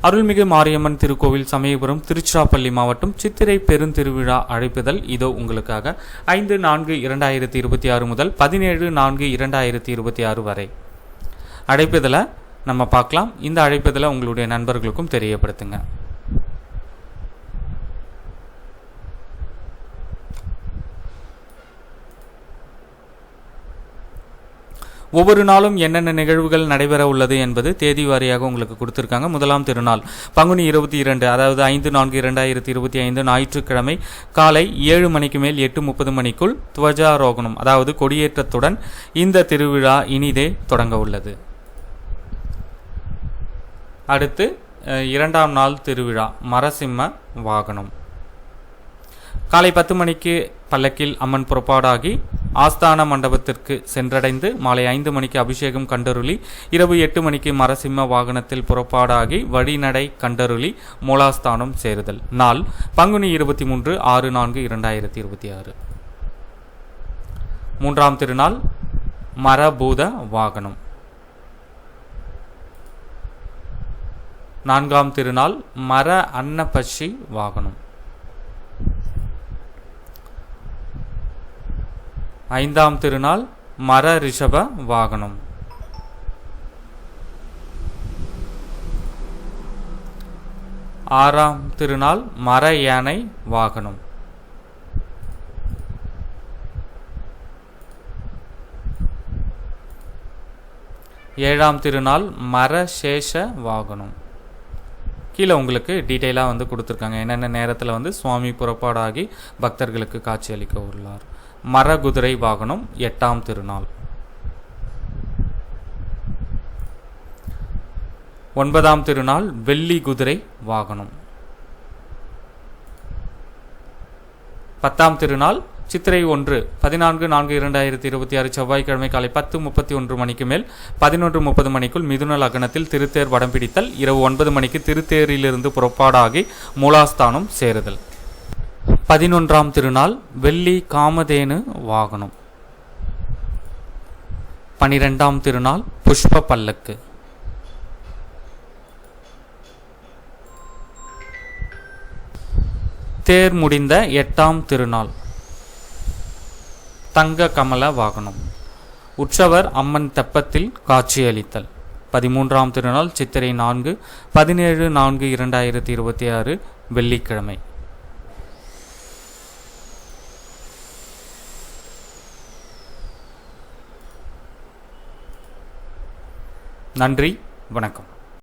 அருள்மிகு மாரியம்மன் திருக்கோவில் சமயபுரம் திருச்சிராப்பள்ளி மாவட்டம் சித்திரை பெருந்திருவிழா அழைப்புதல் இதோ உங்களுக்காக 5/4/2026 முதல் 17/4/2026 வரை அழைப்புதலை நம்ம பார்க்கலாம். இந்த அழைப்புதலை உங்களுடைய நண்பர்களுக்கும் தெரியப்படுத்துங்க. ஒவ்வொரு நாளும் என்னென்ன நிகழ்வுகள் நடைபெற உள்ளது என்பது தேதி வாரியாக உங்களுக்கு கொடுத்துருக்காங்க. முதலாம் திருநாள் பங்குனி 22, அதாவது 5/4/2025 ஞாயிற்றுக்கிழமை காலை 7 மணிக்கு மேல் 8:30 மணிக்குள் துவஜாரோகணம், அதாவது கொடியேற்றத்துடன் இந்த திருவிழா இனிதே தொடங்க உள்ளது. அடுத்து 2ஆம் நாள் திருவிழா மரசிம்ம வாகனம். காலை 10 மணிக்கு பல்லக்கில் அம்மன் புறப்பாடாகி ஆஸ்தான மண்டபத்திற்கு சென்றடைந்து மாலை 5 மணிக்கு அபிஷேகம் கண்டருளி இரவு 8 மணிக்கு மரசிம்ம வாகனத்தில் புறப்பாடாகி வழிநடை கண்டருளி மூலாஸ்தானம் சேருதல். நாள் பங்குனி 23/6/4/2026. 3ஆம் திருநாள் மரபூத வாகனம். 4ஆம் திருநாள் மர அன்னபட்சி வாகனம். 5ஆம் திருநாள் மர ரிஷப வாகனம். 6ஆம் திருநாள் மர யானை வாகனம். 7ஆம் திருநாள் மர சேஷ வாகனம். கீழே உங்களுக்கு டீட்டெயிலாக கொடுத்துருக்காங்க, என்னென்ன நேரத்தில் சுவாமி புறப்பாடாகி பக்தர்களுக்கு காட்சி அளிக்க உள்ளார். மரகுதிரை வாகனம் 8ஆம் திருநாள். 9ஆம் திருநாள் வெள்ளி குதிரை வாகனம். 10ஆம் திருநாள் சித்திரை 1 14/4/2026 செவ்வாய்க்கிழமை காலை 10:31 மணிக்கு மேல் 11:30 மணிக்குள் மிதுன லக்னத்தில் திருத்தேர் வடம் பிடித்தல். இரவு 9 மணிக்கு திருத்தேரிலிருந்து புறப்பாடாகி மூலாஸ்தானம் சேருதல். 11ஆம் திருநாள் வெள்ளி காமதேனு வாகனம். 12ஆம் திருநாள் புஷ்ப பல்லக்கு. தேர் முடிந்த 8ஆம் திருநாள் தங்க கமல வாகனம். உற்சவர் அம்மன் தெப்பத்தில் காட்சியளித்தல். 13ஆம் திருநாள் சித்திரை 4 17/4/2026 வெள்ளிக்கிழமை. நன்றி, வணக்கம்.